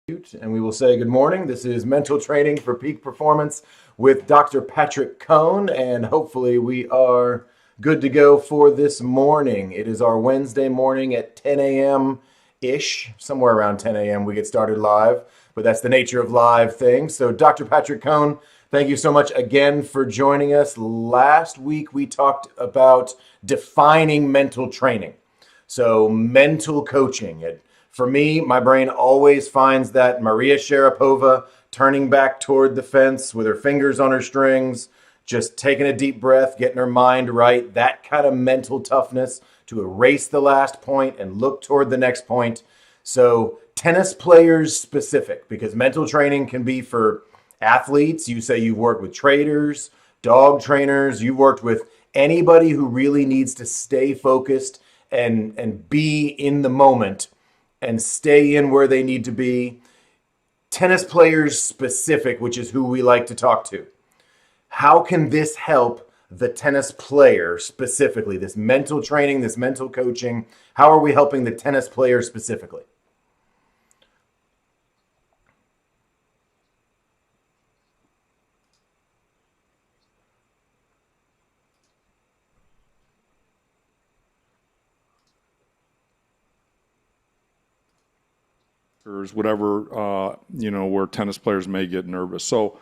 And we will say good morning. This is Mental Training for Peak Performance with Dr. Patrick Cohn, and hopefully we are good to go for this morning. It is our Wednesday morning at 10 a.m.-ish, somewhere around 10 a.m. we get started live, but that's the nature of live things. So Dr. Patrick Cohn, thank you so much again for joining us. Last week we talked about defining mental training. So mental coaching. For me, my brain always finds that Maria Sharapova turning back toward the fence with her fingers on her strings, just taking a deep breath, getting her mind right, that kind of mental toughness to erase the last point and look toward the next point. So tennis players specific, because mental training can be for athletes. You say you've worked with traders, dog trainers, you've worked with anybody who really needs to stay focused and be in the moment and stay in where they need to be. Tennis players specific, which is who we like to talk to. How can this help the tennis player specifically? This mental training, this mental coaching, how are we helping the tennis player specifically? Whatever, where tennis players may get nervous. So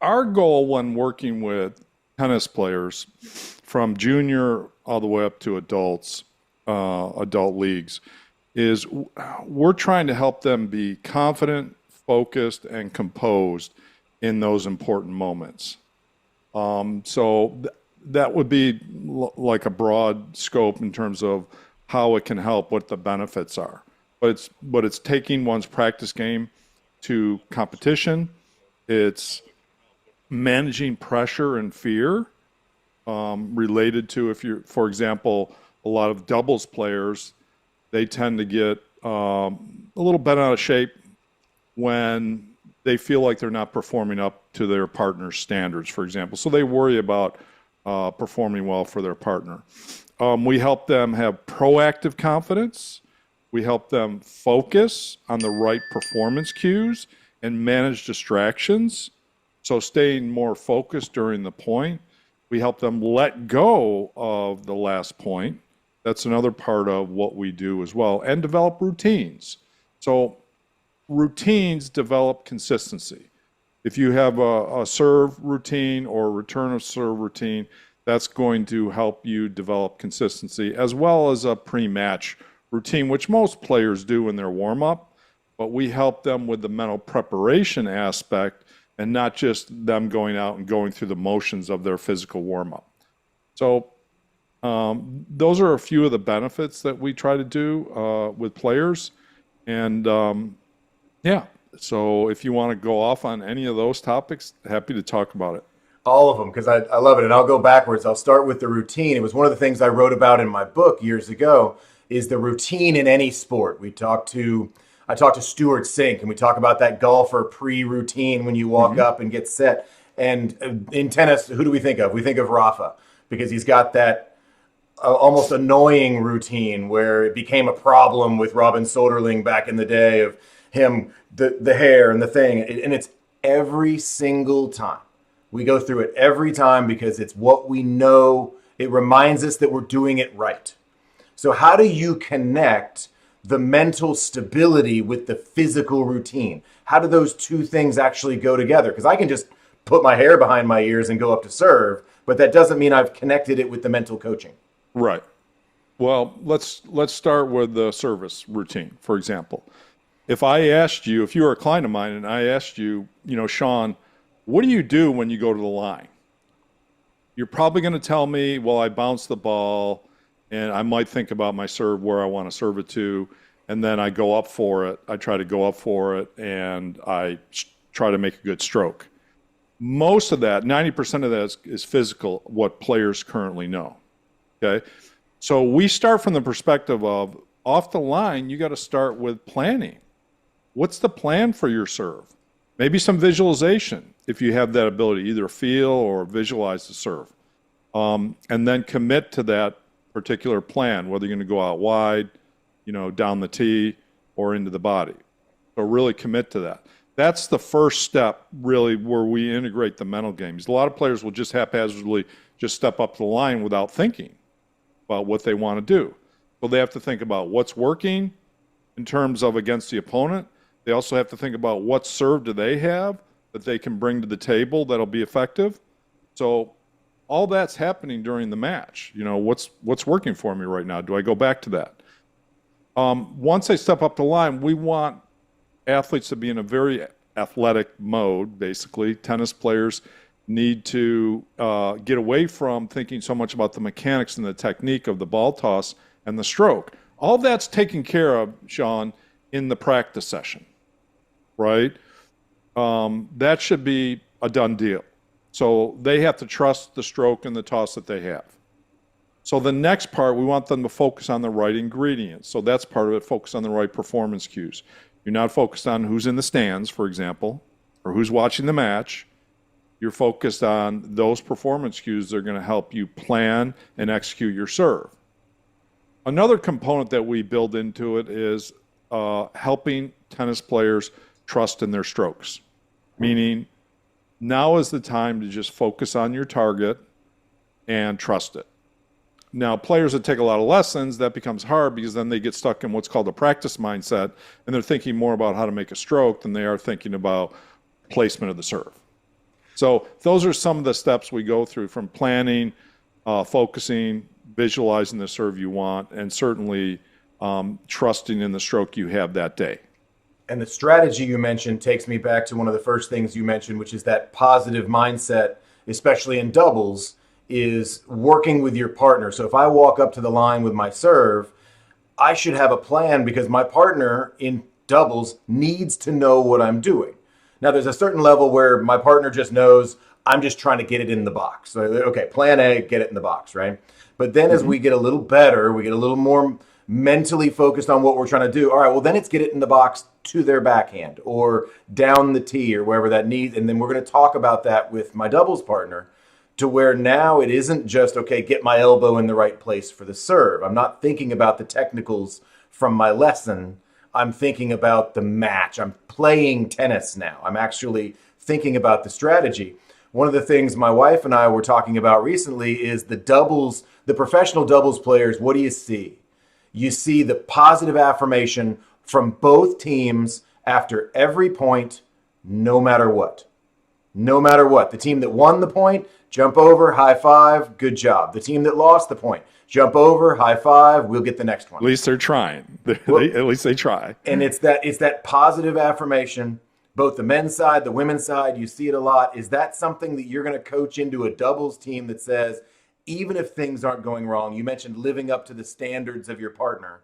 our goal when working with tennis players from junior all the way up to adults, adult leagues, is we're trying to help them be confident, focused, and composed in those important moments. That would be like a broad scope in terms of how it can help, what the benefits are. But it's taking one's practice game to competition. It's managing pressure and fear related to, if you're, for example, a lot of doubles players, they tend to get a little bent out of shape when they feel like they're not performing up to their partner's standards, for example. So they worry about performing well for their partner. We help them have proactive confidence. We help them focus on the right performance cues and manage distractions. So staying more focused during the point. We help them let go of the last point. That's another part of what we do as well. And develop routines. So routines develop consistency. If you have a serve routine or a return of serve routine, that's going to help you develop consistency, as well as a pre-match routine, which most players do in their warm-up, but we help them with the mental preparation aspect and not just them going out and going through the motions of their physical warm-up. So those are a few of the benefits that we try to do with players. And yeah, so if you want to go off on any of those topics, happy to talk about it. All of them, because I love it. And I'll go backwards. I'll start with the routine. It was one of the things I wrote about in my book years ago, is the routine in any sport. I talked to Stuart Sink, and we talk about that golfer pre-routine when you walk up and get set. And in tennis, who do we think of? We think of Rafa, because he's got that almost annoying routine where it became a problem with Robin Soderling back in the day of him, the hair and the thing. And it's every single time. We go through it every time because it's what we know. It reminds us that we're doing it right. So how do you connect the mental stability with the physical routine? How do those two things actually go together? Because I can just put my hair behind my ears and go up to serve, but that doesn't mean I've connected it with the mental coaching. Right. Well, let's start with the service routine, for example. If I asked you, if you were a client of mine and I asked you, Shaun, what do you do when you go to the line? You're probably going to tell me, well, I bounce the ball, and I might think about my serve, where I want to serve it to, and then I go up for it. I try to go up for it, and I try to make a good stroke. Most of that, 90% of that is physical, what players currently know. Okay? So we start from the perspective of, off the line, you got to start with planning. What's the plan for your serve? Maybe some visualization, if you have that ability, either feel or visualize the serve. And then commit to that particular plan, whether you're going to go out wide, down the tee, or into the body. So really commit to that. That's the first step, really, where we integrate the mental games. A lot of players will just haphazardly just step up to the line without thinking about what they want to do. So they have to think about what's working in terms of against the opponent. They also have to think about what serve do they have that they can bring to the table that'll be effective. So all that's happening during the match. You know, what's working for me right now? Do I go back to that? Once they step up the line, we want athletes to be in a very athletic mode, basically. Tennis players need to get away from thinking so much about the mechanics and the technique of the ball toss and the stroke. All that's taken care of, Shaun, in the practice session, right? That should be a done deal. So they have to trust the stroke and the toss that they have. So the next part, we want them to focus on the right ingredients. So that's part of it, focus on the right performance cues. You're not focused on who's in the stands, for example, or who's watching the match. You're focused on those performance cues that are going to help you plan and execute your serve. Another component that we build into it is helping tennis players trust in their strokes, meaning now is the time to just focus on your target and trust it. Now, players that take a lot of lessons, that becomes hard because then they get stuck in what's called a practice mindset, and they're thinking more about how to make a stroke than they are thinking about placement of the serve. So those are some of the steps we go through, from planning, focusing, visualizing the serve you want, and certainly trusting in the stroke you have that day. And the strategy you mentioned takes me back to one of the first things you mentioned, which is that positive mindset, especially in doubles, is working with your partner. So if I walk up to the line with my serve, I should have a plan because my partner in doubles needs to know what I'm doing. Now, there's a certain level where my partner just knows I'm just trying to get it in the box. So, okay, plan A, get it in the box, right? But then as we get a little better, we get a little more mentally focused on what we're trying to do. All right, well, then it's get it in the box to their backhand or down the tee or wherever that needs. And then we're going to talk about that with my doubles partner, to where now it isn't just, okay, get my elbow in the right place for the serve. I'm not thinking about the technicals from my lesson. I'm thinking about the match. I'm playing tennis now. I'm actually thinking about the strategy. One of the things my wife and I were talking about recently is the doubles, the professional doubles players. What do you see? You see the positive affirmation from both teams after every point, no matter what. No matter what. The team that won the point, jump over, high five, good job. The team that lost the point, jump over, high five, we'll get the next one. At least they're trying. At least they try. And it's that positive affirmation, both the men's side, the women's side, you see it a lot. Is that something that you're going to coach into a doubles team that says, even if things aren't going wrong, you mentioned living up to the standards of your partner.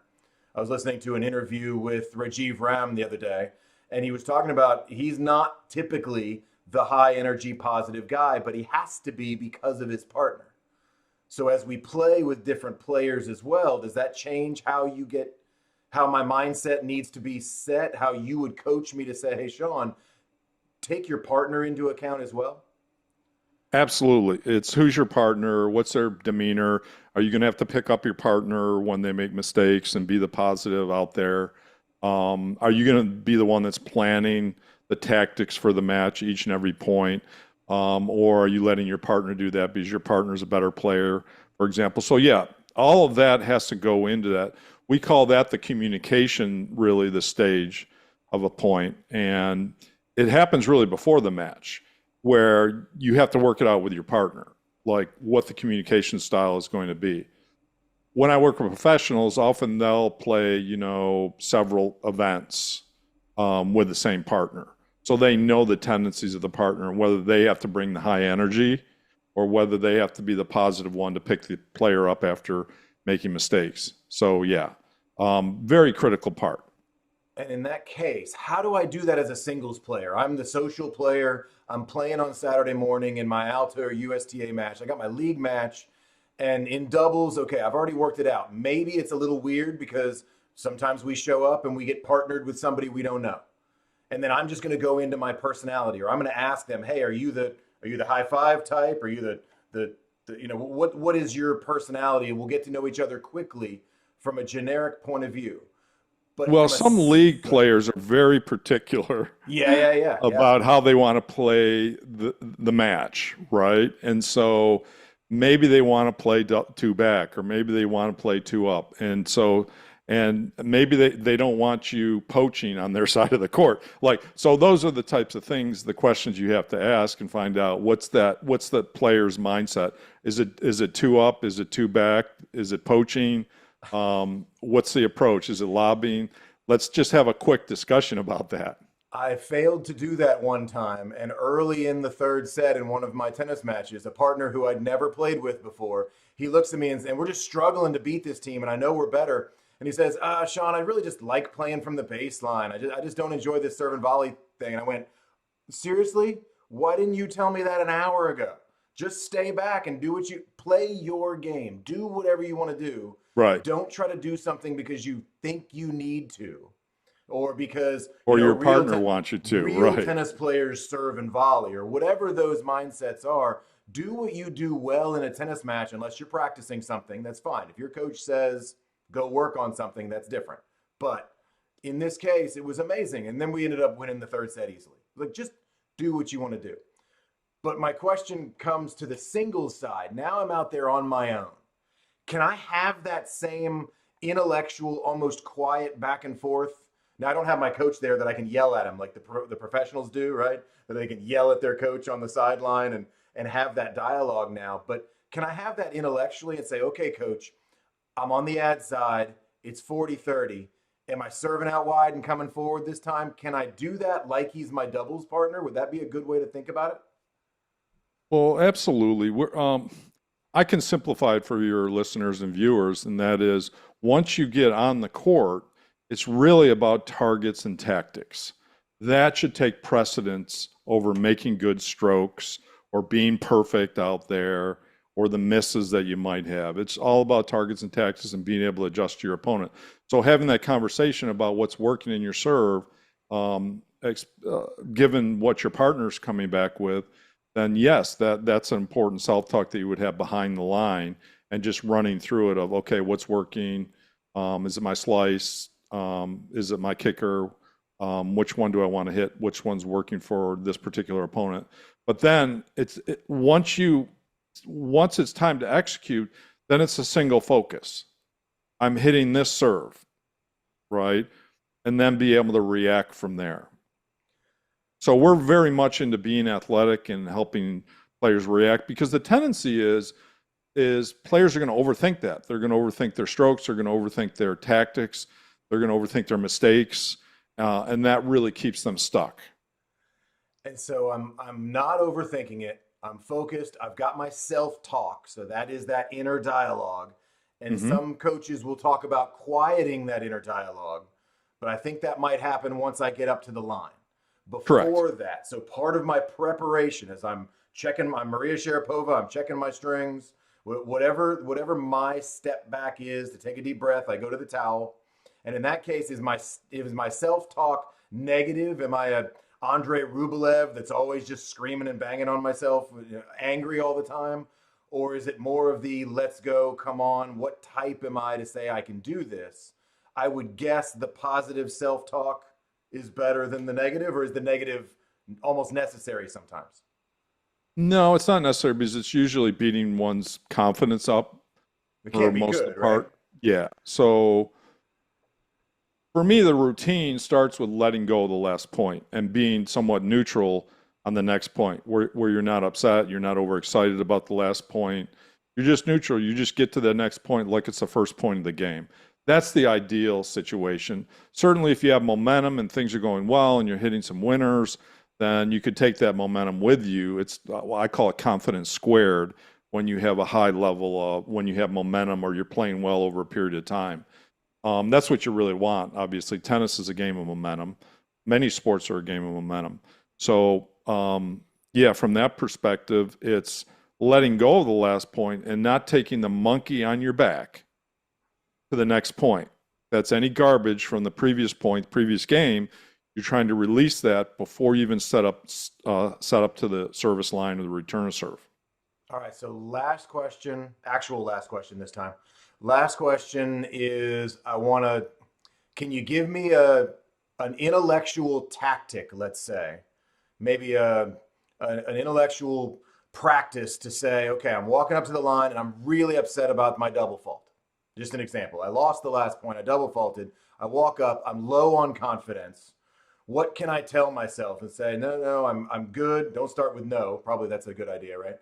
I was listening to an interview with Rajiv Ram the other day, and he was talking about he's not typically the high energy positive guy, but he has to be because of his partner. So as we play with different players as well, does that change how my mindset needs to be set, how you would coach me to say, hey, Shaun, take your partner into account as well? Absolutely. It's who's your partner, what's their demeanor, are you going to have to pick up your partner when they make mistakes and be the positive out there? Are you going to be the one that's planning the tactics for the match each and every point? Or are you letting your partner do that because your partner's a better player, for example? So yeah, all of that has to go into that. We call that the communication, really the stage of a point. And it happens really before the match, where you have to work it out with your partner, like what the communication style is going to be. When I work with professionals, often they'll play, several events with the same partner. So they know the tendencies of the partner and whether they have to bring the high energy or whether they have to be the positive one to pick the player up after making mistakes. So yeah, very critical part. And in that case, how do I do that as a singles player? I'm the social player. I'm playing on Saturday morning in my Alta or USTA match. I got my league match. And in doubles, okay, I've already worked it out. Maybe it's a little weird because sometimes we show up and we get partnered with somebody we don't know. And then I'm just going to go into my personality, or I'm going to ask them, hey, are you the high five type? Are you what is your personality? And we'll get to know each other quickly from a generic point of view. But Well, from a some league go ahead. players are very particular Yeah. about how they want to play the match, right? And so maybe they want to play two back, or maybe they want to play two up, and so and maybe they don't want you poaching on their side of the court. Like, so those are the types of things, the questions you have to ask and find out what's the player's mindset. Is it two up? Is it two back? Is it poaching? What's the approach? Is it lobbying? Let's just have a quick discussion about that. I failed to do that one time, and early in the third set in one of my tennis matches, a partner who I'd never played with before, he looks at me and we're just struggling to beat this team, and I know we're better. And he says, Shaun, I really just like playing from the baseline. I just don't enjoy this serve and volley thing. And I went, seriously? Why didn't you tell me that an hour ago? Just stay back and do what you play your game. Do whatever you want to do. Right. Don't try to do something because you think you need to, or because Or your real partner wants you to, real right? tennis players serve and volley, or whatever those mindsets are. Do what you do well in a tennis match. Unless you're practicing something, that's fine. If your coach says go work on something, that's different. But in this case, it was amazing, and then we ended up winning the third set easily. Like, just do what you want to do. But my question comes to the singles side. Now I'm out there on my own. Can I have that same intellectual, almost quiet back and forth? Now, I don't have my coach there that I can yell at him like the professionals do, right? That they can yell at their coach on the sideline and have that dialogue now. But can I have that intellectually and say, okay, coach, I'm on the ad side. It's 40-30. Am I serving out wide and coming forward this time? Can I do that like he's my doubles partner? Would that be a good way to think about it? Well, absolutely. I can simplify it for your listeners and viewers, and that is, once you get on the court, it's really about targets and tactics. That should take precedence over making good strokes or being perfect out there or the misses that you might have. It's all about targets and tactics and being able to adjust to your opponent. So having that conversation about what's working in your serve, given what your partner's coming back with, then yes, that's an important self-talk that you would have behind the line, and just running through it of, okay, what's working? Is it my slice? Is it my kicker? Which one do I want to hit? Which one's working for this particular opponent? But then once it's time to execute, then it's a single focus. I'm hitting this serve, right? And then be able to react from there. So we're very much into being athletic and helping players react, because the tendency is players are going to overthink that. They're going to overthink their strokes. They're going to overthink their tactics. They're going to overthink their mistakes, and that really keeps them stuck. And so I'm not overthinking it. I'm focused. I've got my self-talk. So that is that inner dialogue. And some coaches will talk about quieting that inner dialogue, but I think that might happen once I get up to the line. Correct. Before that, so part of my preparation is I'm checking my Maria Sharapova, I'm checking my strings, whatever my step back is to take a deep breath, I go to the towel. And in that case, is my self-talk negative? Am I a Andrei Rublev that's always just screaming and banging on myself, angry all the time? Or is it more of the let's go, come on, what type am I to say I can do this? I would guess the positive self-talk is better than the negative, or is the negative almost necessary sometimes? No, it's not necessary, because it's usually beating one's confidence up It for can't be most of good, the right? part. Yeah. So for me, the routine starts with letting go of the last point and being somewhat neutral on the next point, where you're not upset, you're not overexcited about the last point. You're just neutral. You just get to the next point like it's the first point of the game. That's the ideal situation. Certainly, if you have momentum and things are going well and you're hitting some winners, then you could take that momentum with you. It's I call it confidence squared, when you have a high level of, when you have momentum or you're playing well over a period of time. That's what you really want. Obviously, tennis is a game of momentum. Many sports are a game of momentum. So, yeah, from that perspective, it's letting go of the last point and not taking the monkey on your back to the next point. That's any garbage from the previous point, previous game. You're trying to release that before you even set up to the service line or the return of serve. All right, so last question, actual last question this time. Last question is, I want to Can you give me an intellectual tactic, let's say, maybe an intellectual practice to say, okay, I'm walking up to the line and I'm really upset about my double fault. Just an example. I lost the last point. I double faulted. I walk up. I'm low on confidence. What can I tell myself and say, no, no, I'm good. Don't start with no. Probably that's a good idea, right?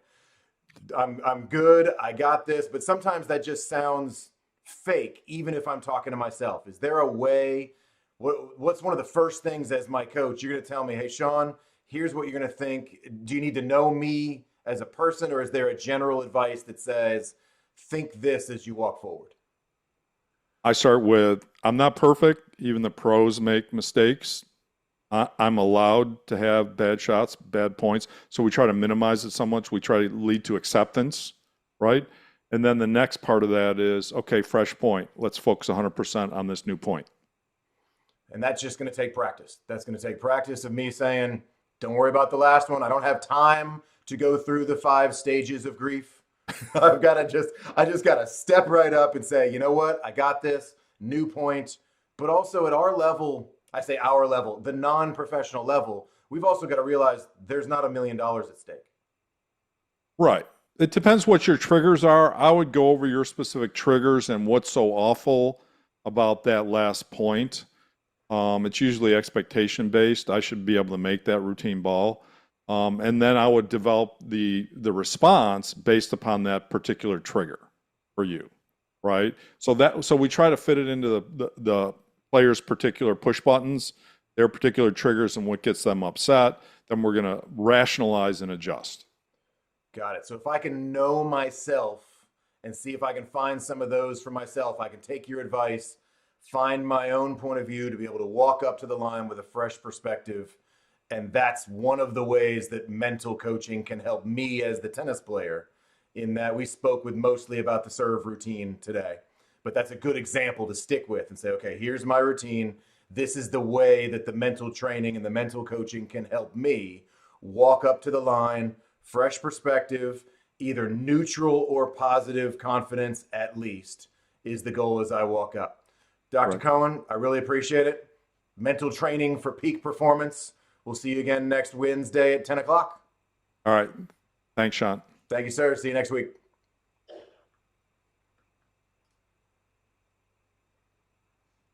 I'm good. I got this. But sometimes that just sounds fake, even if I'm talking to myself. Is there a way? What's one of the first things as my coach you're going to tell me, hey, Shaun, here's what you're going to think. Do you need to know me as a person, or is there a general advice that says, think this as you walk forward? I start with, I'm not perfect. Even the pros make mistakes. I'm allowed to have bad shots, bad points. So we try to minimize it so much. We try to lead to acceptance, right? And then the next part of that is, okay, fresh point. Let's focus 100% on this new point. And that's just going to take practice. That's going to take practice of me saying, don't worry about the last one. I don't have time to go through the 5 stages of grief. I just got to step right up and say, you know what? I got this new point. But also at our level, I say our level, the non-professional level, we've also got to realize there's not $1 million at stake. Right. It depends what your triggers are. I would go over your specific triggers and what's so awful about that last point. It's usually expectation based. I should be able to make that routine ball. And then I would develop the response based upon that particular trigger for you, right? So we try to fit it into the players' particular push buttons, their particular triggers, and what gets them upset. Then we're going to rationalize and adjust. Got it. So if I can know myself and see if I can find some of those for myself, I can take your advice, find my own point of view to be able to walk up to the line with a fresh perspective. And that's one of the ways that mental coaching can help me as the tennis player, in that we spoke with mostly about the serve routine today. But that's a good example to stick with and say, okay, here's my routine. This is the way that the mental training and the mental coaching can help me walk up to the line, fresh perspective, either neutral or positive confidence at least is the goal as I walk up. Dr. Right. Cohn, I really appreciate it. Mental training for peak performance. We'll see you again next Wednesday at 10 o'clock. All right. Thanks, Shaun. Thank you, sir. See you next week.